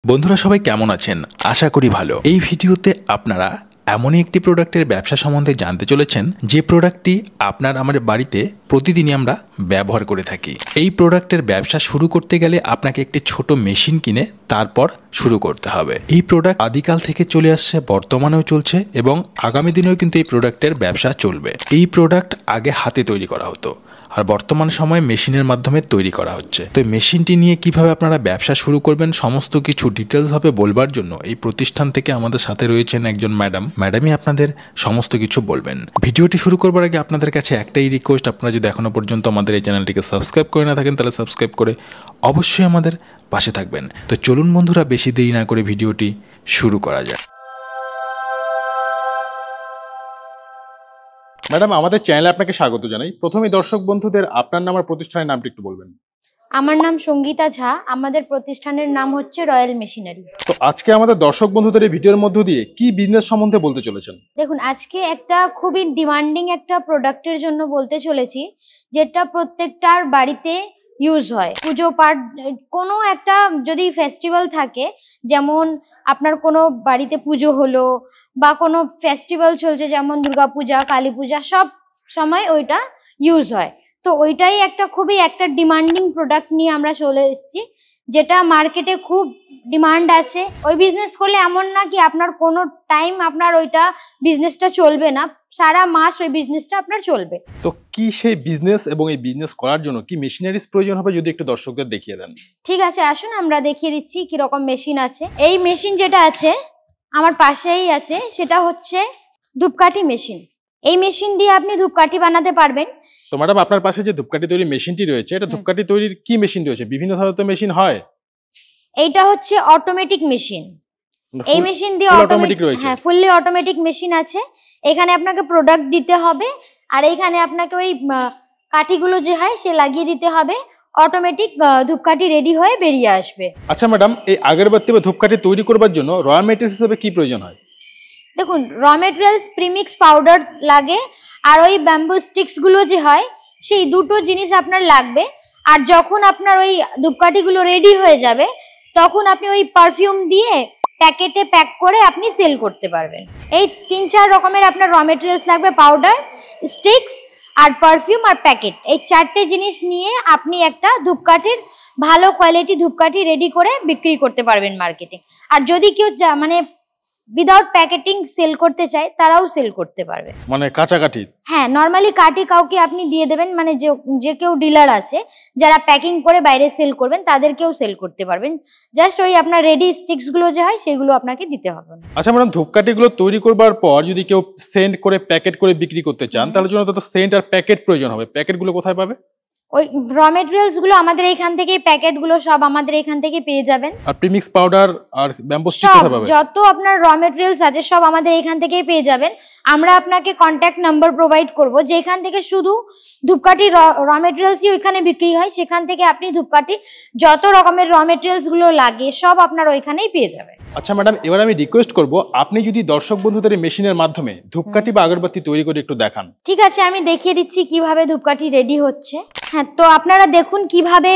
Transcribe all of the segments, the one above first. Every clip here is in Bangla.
বন্ধুরা সবাই কেমন আছেন? আশা করি ভালো। এই ভিডিওতে আপনারা এমনই একটি প্রোডাক্টের ব্যবসা সম্বন্ধে জানতে চলেছেন যে প্রোডাক্টটি আপনার আমার বাড়িতে প্রতিদিনই আমরা ব্যবহার করে থাকি। এই প্রোডাক্টের ব্যবসা শুরু করতে গেলে আপনাকে একটি ছোট মেশিন কিনে তারপর শুরু করতে হবে। এই প্রোডাক্ট আদিকাল থেকে চলে আসছে, বর্তমানেও চলছে এবং আগামী দিনেও কিন্তু এই প্রোডাক্টের ব্যবসা চলবে। এই প্রোডাক্ট আগে হাতে তৈরি করা হতো আর বর্তমান সময়ে মেশিনের মাধ্যমে তৈরি করা হচ্ছে। তো মেশিনটি নিয়ে কিভাবে আপনারা ব্যবসা শুরু করবেন সমস্ত কিছু ডিটেলসভাবে বলবার জন্য এই প্রতিষ্ঠান থেকে আমাদের সাথে রয়েছেন একজন ম্যাডামই আপনাদের সমস্ত কিছু বলবেন। ভিডিওটি শুরু করবার আগে আপনাদের কাছে একটাই রিকোয়েস্ট, আপনারা যদি এখনো পর্যন্ত আমাদের এই চ্যানেলটিকে সাবস্ক্রাইব করে না থাকেন তাহলে সাবস্ক্রাইব করে অবশ্যই আমাদের পাশে থাকবেন। তো চলুন বন্ধুরা, বেশি দেরি না করে ভিডিওটি শুরু করা যায়। ম্যাডাম, আমাদের চ্যানেলে আপনাকে স্বাগত জানাই। প্রথমেই দর্শক বন্ধুদের আপনার নাম আর প্রতিষ্ঠানের নামটি একটু বলবেন। আমার নাম সঙ্গীতা ঝা, আমাদের প্রতিষ্ঠানের নাম হচ্ছে রয়্যাল মেশিনারি। তো আজকে আমাদের দর্শক বন্ধুদের এই ভিডিওর মধ্য দিয়ে কি বিজনেস সম্বন্ধে বলতে চলেছেন? দেখুন, আজকে একটা খুবই ডিমান্ডিং একটা প্রোডাক্টের জন্য বলতে চলেছি, যেটা প্রত্যেকটার বাড়িতে ইউজ হয়। পুজো পাঠ, কোনো একটা যদি ফেস্টিভ্যাল থাকে, যেমন আপনার কোনো বাড়িতে পুজো হলো বা কোনো ফেস্টিভ্যাল চলছে, যেমন দুর্গাপূজা, কালী পূজা, সব সময় ওইটা ইউজ হয়। তো ওইটাই একটা খুবই একটা ডিমান্ডিং প্রোডাক্ট নিয়ে আমরা চলে এসেছি, যেটা মার্কেটে খুব ডিমান্ড আছে। ওই বিজনেস করলে এমন না কি আপনার কোনো টাইম আপনার ওইটা বিজনেসটা চলবে না, সারা মাস ওই বিজনেসটা আপনার চলবে। তো কি সেই বিজনেস এবং এই বিজনেস করার জন্য কি মেশিনারিজ প্রয়োজন হবে, যদি একটু দর্শকদের দেখিয়ে দেন। ঠিক আছে, আসুন আমরা দেখিয়ে দিচ্ছি কি রকম মেশিন আছে। এই মেশিন যেটা আছে আমার পাশেই আছে, সেটা হচ্ছে ধূপকাঠি মেশিন। এই মেশিন দিয়ে আপনি ধূপকাঠি বানাতে পারবেন। তো ম্যাডাম, আপনার পাশে যে ধূপকাঠি তৈরির মেশিনটি রয়েছে, এটা ধূপকাঠি তৈরির কি মেশিন রয়েছে? বিভিন্ন ধরনের মেশিন হয়। এইটা হচ্ছে অটোমেটিক মেশিন। এই মেশিন দিয়ে অটোমেটিক রয়েছে, হ্যাঁ, ফুললি অটোমেটিক মেশিন আছে। এখানে আপনাকে প্রোডাক্ট দিতে হবে আর এখানে আপনাকে ওই কাঠিগুলো যে হয় সে লাগিয়ে দিতে হবে, অটোমেটিক ধূপকাঠি রেডি হয়ে বেরিয়ে আসবে। আচ্ছা ম্যাডাম, এই আগরবাতি বা ধূপকাঠি তৈরি করবার জন্য র মেটেরিয়ালস হিসেবে কি প্রয়োজন হয়? দেখুন, র মেটেরিয়ালস প্রিমিক্স পাউডার লাগে আর ওই ব্যাম্বু স্টিক্স গুলো যে হয়, সেই দুটো জিনিস আপনার লাগবে। আর যখন আপনার ওই ধূপকাঠিগুলো রেডি হয়ে যাবে তখন আপনি ওই পারফিউম দিয়ে প্যাকেটে প্যাক করে আপনি সেল করতে পারবেন। এই 3-4 রকমের আপনার র মেটেরিয়ালস লাগবে, পাউডার, স্টিক্স আর পারফিউম আর প্যাকেট। এই 4টে জিনিস নিয়ে আপনি একটা ধূপকাঠির ভালো কোয়ালিটি ধূপকাঠি রেডি করে বিক্রি করতে পারবেন মার্কেটে। আর যদি কেউ মানে উইদাউট প্যাকেটিং সেল করতে চায় তারাও সেল করতে পারবে, মানে কাঁচা কাঠি। হ্যাঁ, নর্মালি কাঠি কাউকে আপনি দিয়ে দেবেন, মানে যে কেউ ডিলার আছে যারা প্যাকিং করে বাইরে সেল করবেন তাদেরকেও সেল করতে পারবেন। জাস্ট ওই আপনার রেডি স্টিক্স গুলো যে হয় সেগুলো আপনাকে দিতে হবে। আচ্ছা ম্যাডাম, ধূপকাঠিগুলো তৈরি করবার পর যদি কেউ সেন্ট করে প্যাকেট করে বিক্রি করতে চান তাহলে জন্য তো সেন্ট আর প্যাকেট প্রয়োজন হবে। প্যাকেটগুলো কোথায় পাবে? ওই র মেটেরিয়ালস গুলো আমাদের এখান থেকে, প্যাকেট গুলো সব আমাদের এখান থেকে পেয়ে যাবেন। আর প্রিমিক্স পাউডার আর ব্যাম্বু স্টিক কোথায় পাবে? যত আপনার র মেটেরিয়ালস আছে সব আমাদের এখান থেকেই পেয়ে যাবেন। আমরা আপনাকে কন্ট্যাক্ট নাম্বার প্রোভাইড করব, যেখান থেকে শুধু ধূপকাঠি র মেটেরিয়ালসই ওইখানে বিক্রি হয়। সেখান থেকে আপনি ধূপকাঠি যত রকমের র মেটেরিয়ালস গুলো লাগে সব আপনার ওইখানেই পেয়ে যাবেন। আচ্ছা ম্যাডাম, এবার আমি রিকোয়েস্ট করব আপনি যদি দর্শক বন্ধুদের এই মেশিনের মাধ্যমে ধূপকাঠি বা আগরবাতি তৈরি করে একটু দেখান। ঠিক আছে, আমি দেখিয়ে দিচ্ছি কিভাবে ধূপকাঠি রেডি হচ্ছে। হ্যাঁ, তো আপনারা দেখুন কিভাবে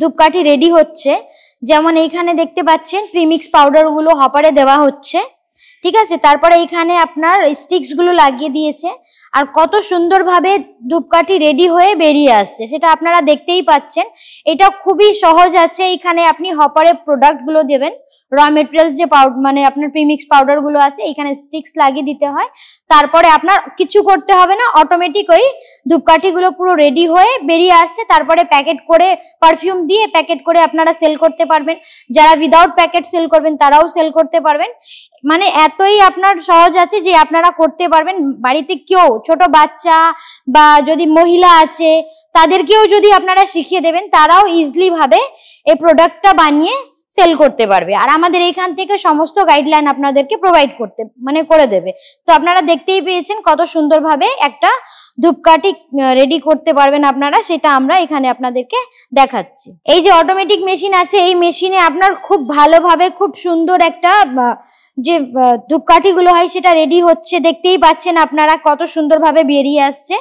ধূপকাঠি রেডি হচ্ছে। যেমন এইখানে দেখতে পাচ্ছেন প্রিমিক্স পাউডারগুলো হপারে দেওয়া হচ্ছে, ঠিক আছে। তারপরে এইখানে আপনার স্টিক্সগুলো লাগিয়ে দিয়েছে আর কত সুন্দরভাবে ধূপকাঠি রেডি হয়ে বেরিয়ে আসছে সেটা আপনারা দেখতেই পাচ্ছেন। এটা খুবই সহজ আছে। এইখানে আপনি হপারে প্রোডাক্টগুলো দেবেন, র মেটেরিয়ালস যে মানে আপনার প্রিমিক্স পাউডারগুলো আছে এইখানে স্টিক্স লাগিয়ে দিতে হয়। তারপরে আপনার কিছু করতে হবে না, অটোমেটিক ওই ধূপকাঠিগুলো পুরো রেডি হয়ে বেরিয়ে আসছে। তারপরে প্যাকেট করে পারফিউম দিয়ে প্যাকেট করে আপনারা সেল করতে পারবেন। যারা উইদাউট প্যাকেট সেল করবেন তারাও সেল করতে পারবেন। মানে এতই আপনার সহজ আছে যে আপনারা করতে পারবেন। বাড়িতে কেউ ছোট বাচ্চা বা যদি মহিলা আছে তাদেরকেও যদি আপনারা শিখিয়ে দেবেন তারাও ইজিলি ভাবে এই প্রোডাক্টটা বানিয়ে সেল করতে পারবে। আর আমাদের এইখান থেকে সমস্ত গাইডলাইন আপনাদেরকে প্রোভাইড করতে করে দেবে। তো আপনারা দেখতেই পেয়েছেন কত সুন্দরভাবে একটা ধূপকাঠি রেডি করতে পারবেন আপনারা, সেটা আমরা এখানে আপনাদেরকে দেখাচ্ছি। এই যে অটোমেটিক মেশিন আছে, এই মেশিনে আপনার খুব ভালোভাবে খুব সুন্দর একটা যে ধূপকাঠিগুলো হয় সেটা রেডি হচ্ছে। দেখতেই পাচ্ছেন আপনারা কত সুন্দরভাবে বেরিয়ে আসছে।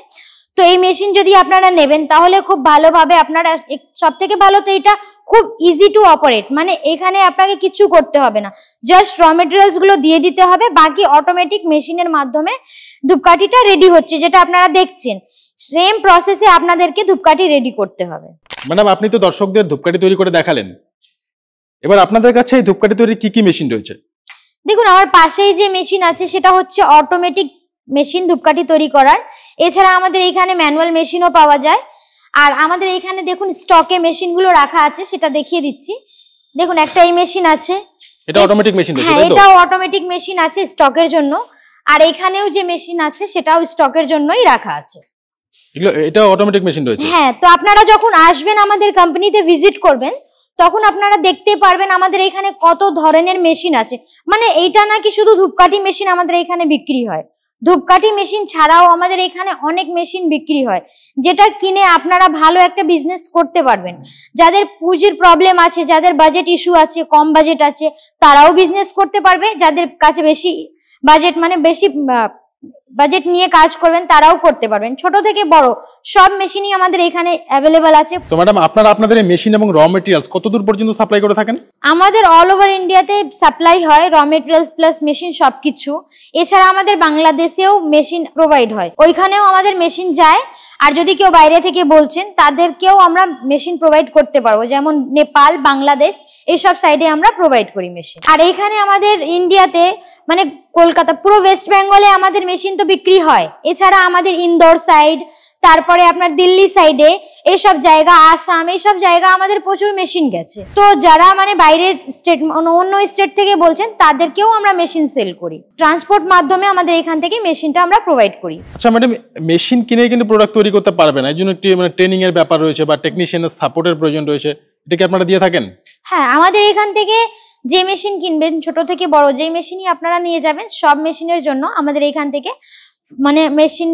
তো এই মেশিন যদি আপনারা নেবেন তাহলে খুব ভালোভাবে আপনারা, সব থেকে ভালো তো এটা খুব ইজি টু অপারেট, মানে এখানে আপনাকে কিছু করতে হবে না, জাস্ট র মেটেরিয়ালস গুলো দিয়ে দিতে হবে, বাকি অটোমেটিক মেশিনের মাধ্যমে ধূপকাঠিটা রেডি হচ্ছে, যেটা আপনারা দেখছেন সেম প্রসেসে আপনাদেরকে ধূপকাঠি রেডি করতে হবে। ম্যাডাম, আপনি তো দর্শকদের ধূপকাঠি তৈরি করে দেখালেন, এবার আপনাদের কাছে এই ধূপকাঠি তৈরির কি কি মেশিন রয়েছে? দেখুন, আমার পাশেই যে মেশিন আছে সেটা হচ্ছে অটোমেটিক মেশিন ধূপকাঠি তৈরি করার। এছাড়া আমাদের এখানে ম্যানুয়াল মেশিনও পাওয়া যায়। আর আমাদের এখানে দেখুন স্টকে মেশিনগুলো রাখা আছে, সেটা দেখিয়ে দিচ্ছি। দেখুন, একটা এই মেশিন আছে, এটা অটোমেটিক মেশিন রয়েছে, হ্যাঁ তাই তো? এটাও অটোমেটিক মেশিন আছে স্টকের জন্য। আর এখানেও যে মেশিন আছে সেটাও স্টকের জন্যই রাখা আছে। এটা অটোমেটিক মেশিন রয়েছে। হ্যাঁ, তো আপনারা যখন আসবেন আমাদের কোম্পানিতে ভিজিট করবেন তখন আপনারা দেখতে পারবেন আমাদের এখানে কত ধরনের মেশিন আছে। মানে এইটা নাকি শুধু ধূপকাঠি মেশিন আমাদের এখানে বিক্রি হয়, ধূপকাঠি মেশিন ছাড়াও আমাদের এখানে অনেক মেশিন বিক্রি হয়, যেটা কিনে আপনারা ভালো একটা বিজনেস করতে পারবেন। যাদের পুঁজির প্রবলেম আছে, যাদের বাজেট ইস্যু আছে, কম বাজেট আছে, তারাও বিজনেস করতে পারবে। যাদের কাছে বেশি বাজেট, মানে বেশি বাজেট নিয়ে কাজ করবেন, তারাও করতে পারবেন। ছোট থেকে বড় সব মেশিনই আমাদের এখানে অ্যাভেলেবল আছে। তো ম্যাডাম, আপনারা আপনাদের এই মেশিন এবং র মেটেরিয়ালস কত দূর পর্যন্ত সাপ্লাই করে থাকেন? আমাদের অল ওভার ইন্ডিয়াতে সাপ্লাই হয়, র মেটেরিয়ালস প্লাস মেশিন সবকিছু। এছাড়া আমাদের বাংলাদেশেও মেশিন প্রোভাইড হয়, ওইখানেও আমাদের মেশিন যায়। আর যদি কেউ বাইরে থেকে বলছেন তাদেরকেও আমরা মেশিন প্রোভাইড করতে পারবো, যেমন নেপাল, বাংলাদেশ এইসব সাইডে আমরা প্রোভাইড করি মেশিন। আর এইখানে আমাদের ইন্ডিয়াতে, মানে কলকাতা, পুরো ওয়েস্ট বেঙ্গলে আমাদের মেশিন তো বিক্রি হয়। এছাড়া আমাদের ইন্দোর সাইড, তারপরে আপনার দিল্লি সাইডে, এইসব জায়গা, আসাম, এইসব জায়গা আমাদের প্রচুর মেশিন গেছে। তো যারা মানে বাইরের স্টেট, অন্য স্টেট থেকে বলছেন তাদেরকেও আমরা মেশিন সেল করি। ট্রান্সপোর্ট মাধ্যমে আমাদের এখান থেকে মেশিনটা আমরা প্রোভাইড করি। আচ্ছা ম্যাডাম, মেশিন কিনে কিন্তু প্রোডাক্ট তৈরি করতে পারবে না, এই জন্য একটি মানে ট্রেনিং এর ব্যাপার রয়েছে বা টেকনিশিয়ানের সাপোর্টের প্রয়োজন রয়েছে, এটা কি আপনারা দিয়ে থাকেন? হ্যাঁ, আমাদের এখান থেকে যে মেশিন কিনবেন, ছোট থেকে বড় যে মেশিনই আপনারা নিয়ে যাবেন, সব মেশিনের জন্য আমাদের এখান থেকে মানে মেশিন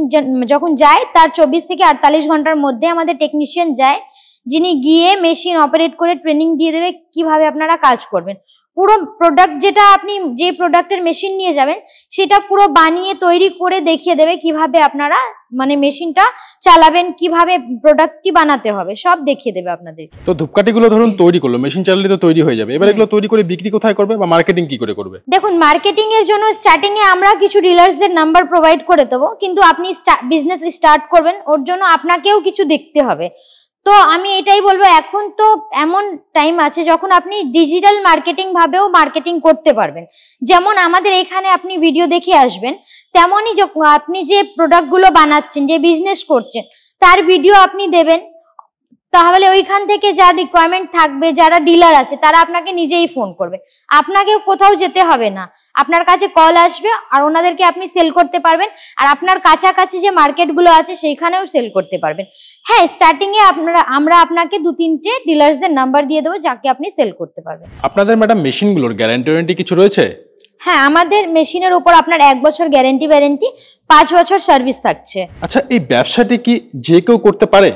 যখন যায় তার 24 থেকে 48 ঘন্টার মধ্যে আমাদের টেকনিশিয়ান যায়, যিনি গিয়ে মেশিন অপারেট করে ট্রেনিং দিয়ে দেবে কিভাবে আপনারা কাজ করবেন। পুরো প্রোডাক্ট, যেটা আপনি যে প্রোডাক্টের মেশিন নিয়ে যাবেন সেটা পুরো বানিয়ে তৈরি করে দেখিয়ে দেবে কিভাবে আপনারা মানে মেশিনটা চালাবেন, কিভাবে প্রোডাক্টটি বানাতে হবে, সব দেখিয়ে দেবে আপনাদের। তো ধূপকাঠিগুলো ধরুন তৈরি করলো, মেশিন চালালে তো তৈরি হয়ে যাবে, এবার এগুলো তৈরি করে বিক্রি কোথায় করবে বা মার্কেটিং কি করে করবে? দেখুন, মার্কেটিং এর জন্য স্টার্টিং এ আমরা কিছু ডিলার্সদের নাম্বার প্রোভাইড করে দেবো, কিন্তু আপনি বিজনেস স্টার্ট করবেন, ওর জন্য আপনাকেও কিছু দেখতে হবে। তো আমি এটাই বলবো, এখন তো এমন টাইম আছে যখন আপনি ডিজিটাল মার্কেটিং ভাবেও মার্কেটিং করতে পারবেন। যেমন আমাদের এখানে আপনি ভিডিও দেখে আসবেন, তেমনই আপনি যে প্রোডাক্টগুলো বানাচ্ছেন, যে বিজনেস করছেন, তার ভিডিও আপনি দেবেন, তাহলে ওইখান থেকে যা রিকোয়ারমেন্ট থাকবে, যারা ডিলার আছে তারা আপনাকে নিজেই ফোন করবে, আপনাকেও কোথাও যেতে হবে না, আপনার কাছে কল আসবে আর ওনাদেরকে আপনি সেল করতে পারবেন। আর আপনার কাছাকাছি যে মার্কেটগুলো আছে সেইখানেও সেল করতে পারবেন। হ্যাঁ, স্টার্টিং এ আমরা আপনাকে 2-3টে ডিলার্সদের নাম্বার দিয়ে দেবো, যাকে আপনি সেল করতে পারবেন। আপনাদের ম্যাডাম মেশিনগুলোর গ্যারান্টি কিছু রয়েছে? হ্যাঁ, আমাদের মেশিনের উপর আপনার 1 বছর গ্যারান্টি, 5 বছর সার্ভিস থাকছে। আচ্ছা, এই ব্যবসাটি কি যে কেউ করতে পারে?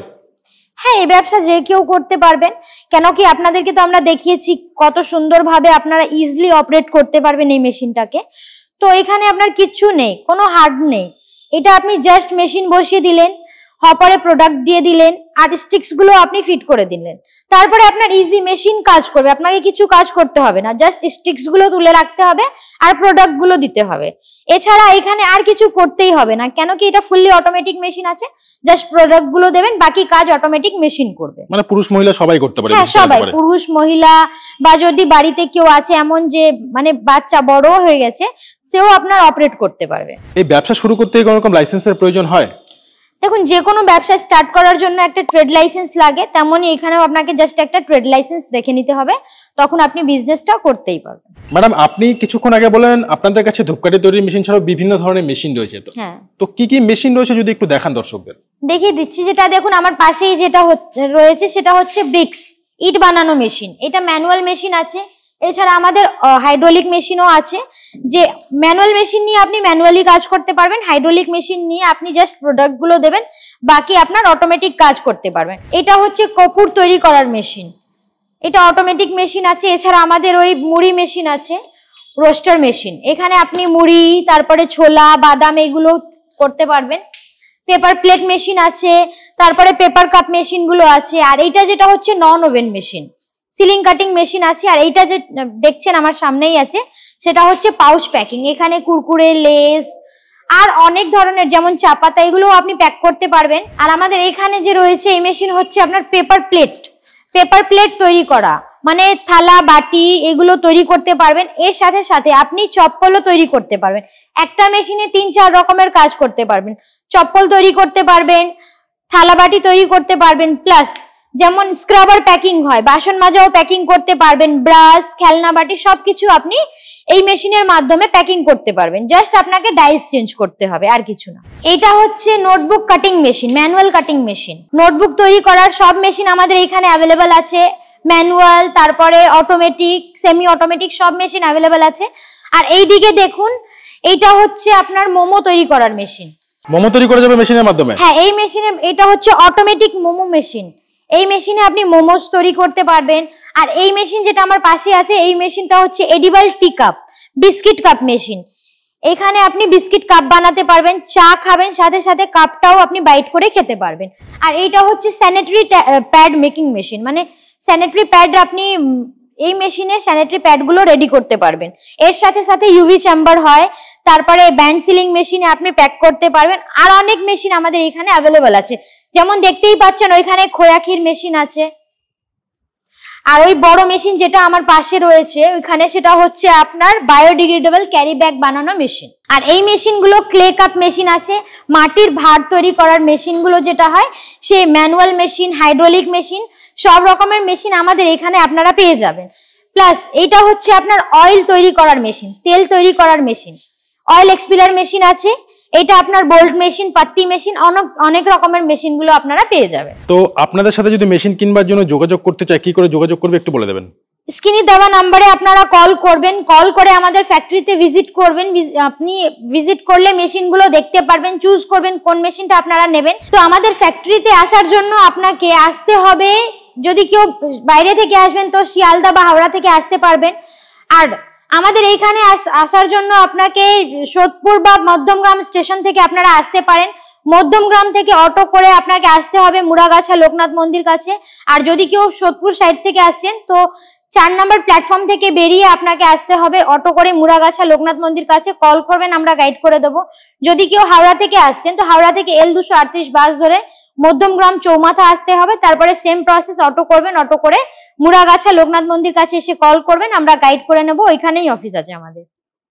হ্যাঁ, এই ব্যবসা যে কেউ করতে পারবেন, কেন কি আপনাদেরকে তো আমরা দেখিয়েছি কত সুন্দরভাবে আপনারা ইজিলি অপারেট করতে পারবেন এই মেশিনটাকে। তো এখানে আপনার কিচ্ছু নেই, কোনো হার্ড নেই, এটা আপনি জাস্ট মেশিন বসিয়ে দিলেন, হপারে প্রোডাক্ট দিয়ে দিলেন, আর স্টিক্স গুলো আপনি ফিট করে দিলেন, তারপরে আপনার ইজি মেশিন কাজ করবে, আপনাকে কিছু কাজ করতে হবে না, জাস্ট স্টিক্স গুলো তুলে রাখতে হবে আর প্রোডাক্ট গুলো দিতে হবে। এছাড়া এখানে আর কিছু করতেই হবে না, কেন কি এটা ফুললি অটোমেটিক মেশিন আছে, জাস্ট প্রোডাক্ট গুলো দেবেন, বাকি কাজ অটোমেটিক মেশিন করবে। মানে পুরুষ মহিলা সবাই করতে পারে? হ্যাঁ, সবাই, পুরুষ মহিলা, বা যদি বাড়িতে কেউ আছে এমন যে মানে বাচ্চা বড় হয়ে গেছে, সেও আপনার অপারেট করতে পারবে। এই ব্যবসা শুরু করতে কোনো রকম লাইসেন্সের প্রয়োজন হয়? দেখুন, যে কোনো ব্যবসা স্টার্ট করার জন্য একটা ট্রেড লাইসেন্স লাগে, তেমনই এখানেও আপনাকে জাস্ট একটা ট্রেড লাইসেন্স রেখে নিতে হবে, তখন আপনি বিজনেসটা করতেই পারবেন। ম্যাডাম, আপনি কিছুক্ষণ আগে বলেন আপনাদের কাছে ধূপকাঠি তৈরির মেশিন ছাড়াও বিভিন্ন ধরনের মেশিন রয়েছে, তো হ্যাঁ, তো কি কি মেশিন রয়েছে যদি একটু দেখান দর্শকদের। দেখিয়ে দিচ্ছি। যেটা দেখুন আমার পাশেই যেটা রয়েছে সেটা হচ্ছে ব্রিক্স, ইট বানানো মেশিন। এটা ম্যানুয়াল মেশিন আছে, এছাড়া আমাদের হাইড্রোলিক মেশিনও আছে। যে ম্যানুয়াল মেশিন নিয়ে আপনি ম্যানুয়ালি কাজ করতে পারবেন, হাইড্রোলিক মেশিন নিয়ে আপনি জাস্ট প্রোডাক্টগুলো দেবেন, বাকি আপনার অটোমেটিক কাজ করতে পারবেন। এটা হচ্ছে কপুর তৈরি করার মেশিন, এটা অটোমেটিক মেশিন আছে। এছাড়া আমাদের ওই মুড়ি মেশিন আছে, রোস্টার মেশিন, এখানে আপনি মুড়ি, তারপরে ছোলা, বাদাম এগুলো করতে পারবেন। পেপার প্লেট মেশিন আছে, তারপরে পেপার কাপ মেশিন গুলো আছে, আর এইটা যেটা হচ্ছে non woven machine, ceiling cutting machine আছে, আর এইটা যে দেখছেন আমার সামনেই আছে সেটা হচ্ছে পাউচ প্যাকিং। এখানে কুরকুরে, লেস আর অনেক ধরনের যেমন চা পাতা এগুলো আপনি প্যাক করতে পারবেন। আর আমাদের এখানে যে রয়েছে এই মেশিন হচ্ছে আপনার পেপার প্লেট তৈরি করা, মানে থালা বাটি এগুলো তৈরি করতে পারবেন। এর সাথে সাথে আপনি চপ্পলও তৈরি করতে পারবেন। একটা মেশিনে 3-4 রকমের কাজ করতে পারবেন। চপ্পল তৈরি করতে পারবেন, থালা বাটি তৈরি করতে পারবেন, প্লাস যেমন স্ক্রাবার প্যাকিং হয়, বাসন মাজাও প্যাকিং করতে পারবেন, ব্রাশ, খেলনা বাটি সবকিছু আপনি এই মেশিনের মাধ্যমে প্যাকিং করতে পারবেন। জাস্ট আপনাকে ডাইস চেঞ্জ করতে হবে, আর কিছু না। এটা হচ্ছে notebook cutting machine, manual cutting machine. Notebook তৈরি করার সব মেশিন আমাদের এখানে অ্যাভেলেবেল আছে, ম্যানুয়াল, তারপরে অটোমেটিক, সেমি অটোমেটিক সব মেশিন অ্যাভেলেবেল আছে। আর এইদিকে দেখুন, এইটা হচ্ছে আপনার মোমো তৈরি করার মেশিন। মোমো তৈরি করা যাবে মেশিনের মাধ্যমে? হ্যাঁ, এই মেশিনে এটা হচ্ছে অটোমেটিক মোমো মেশিন। এই মেশিনে আপনি মোমোস তৈরি করতে পারবেন। আর এই মেশিন যেটা আমার পাশে আছে এই মেশিনটা হচ্ছে এডিবল টি কাপ, বিস্কিট কাপ মেশিন। এখানে আপনি বিস্কিট কাপ বানাতে পারবেন, চা খাবেন, সাথে সাথে কাপটাও আপনি বাইট করে খেতে পারবেন। আর এইটা হচ্ছে স্যানিটারি প্যাড মেকিং মেশিন, মানে স্যানিটারি প্যাড আপনি এই মেশিনে স্যানিটারি প্যাডগুলো রেডি করতে পারবেন। এর সাথে সাথে ইউভি চেম্বার হয়, তারপরে ব্যান্ড সিলিং মেশিনে আপনি প্যাক করতে পারবেন। আর অনেক মেশিন আমাদের এখানে অ্যাভেলেবল আছে, যেমন দেখতেই পাচ্ছেন ওইখানে খোয়াখির মেশিন আছে। আর ওই বড় মেশিন যেটা আমার পাশে রয়েছে ওইখানে সেটা হচ্ছে আপনার বায়োডিগ্রেডেবল ক্যারি ব্যাগ বানানো মেশিন। আর এই মেশিনগুলো ক্লে কাপ মেশিন আছে, মাটির ভাঁড় তৈরি করার মেশিনগুলো যেটা হয় সে ম্যানুয়াল মেশিন, হাইড্রোলিক মেশিন, সব রকমের মেশিন আমাদের এখানে আপনারা পেয়ে যাবেন। প্লাস এইটা হচ্ছে আপনার অয়েল তৈরি করার মেশিন, তেল তৈরি করার মেশিন, অয়েল এক্সপিলার মেশিন আছে। এটা আপনার বোল্ট মেশিন, পাত্তি মেশিন, অনেক রকমের মেশিনগুলো আপনারা পেয়ে যাবেন। তো আপনাদের সাথে যদি মেশিন কিনবার জন্য যোগাযোগ করতে চাই, কি করে যোগাযোগ করবে একটু বলে দেবেন? স্ক্রিনে দেওয়া নাম্বারে আপনারা কল করবেন, কল করে আমাদের ফ্যাক্টরিতে ভিজিট করবেন। আপনি ভিজিট করলে মেশিনগুলো দেখতে পারবেন, চুজ করবেন কোন মেশিনটা আপনারা নেবেন। তো আমাদের ফ্যাক্টরিতে আসার জন্য আপনাকে আসতে হবে, যদি কেউ বাইরে থেকে আসবেন তো শিয়ালদা বা হাওড়া থেকে আসতে পারবেন। আর আমাদের এইখানে আসার জন্য আপনাকে সোদপুর বা মধ্যমগ্রাম স্টেশন থেকে আপনারা আসতে পারেন। মধ্যমগ্রাম থেকে অটো করে আপনাকে আসতে হবে মুড়াগাছা লোকনাথ মন্দির কাছে। আর যদি কেউ সোদপুর সাইড থেকে আসছেন তো 4 নম্বর প্ল্যাটফর্ম থেকে বেরিয়ে আপনাকে আসতে হবে অটো করে মুড়াগাছা লোকনাথ মন্দির কাছে। কল করবেন, আমরা গাইড করে দেবো। যদি কেউ হাওড়া থেকে আসছেন তো হাওড়া থেকে L238 বাস ধরে মধ্যমগ্রাম চৌমাথা আসতে হবে, তারপরে সেম প্রসেস অটো করবেন, অটো করে মুড়াগাছা লোকনাথ মন্দির কাছে এসে কল করবেন, আমরা গাইড করে নেবো। ওইখানেই অফিস আছে আমাদের।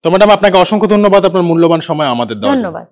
তো ম্যাডাম আপনাকে অসংখ্য ধন্যবাদ আপনার মূল্যবান সময় আমাদের দেওয়ার জন্য। ধন্যবাদ।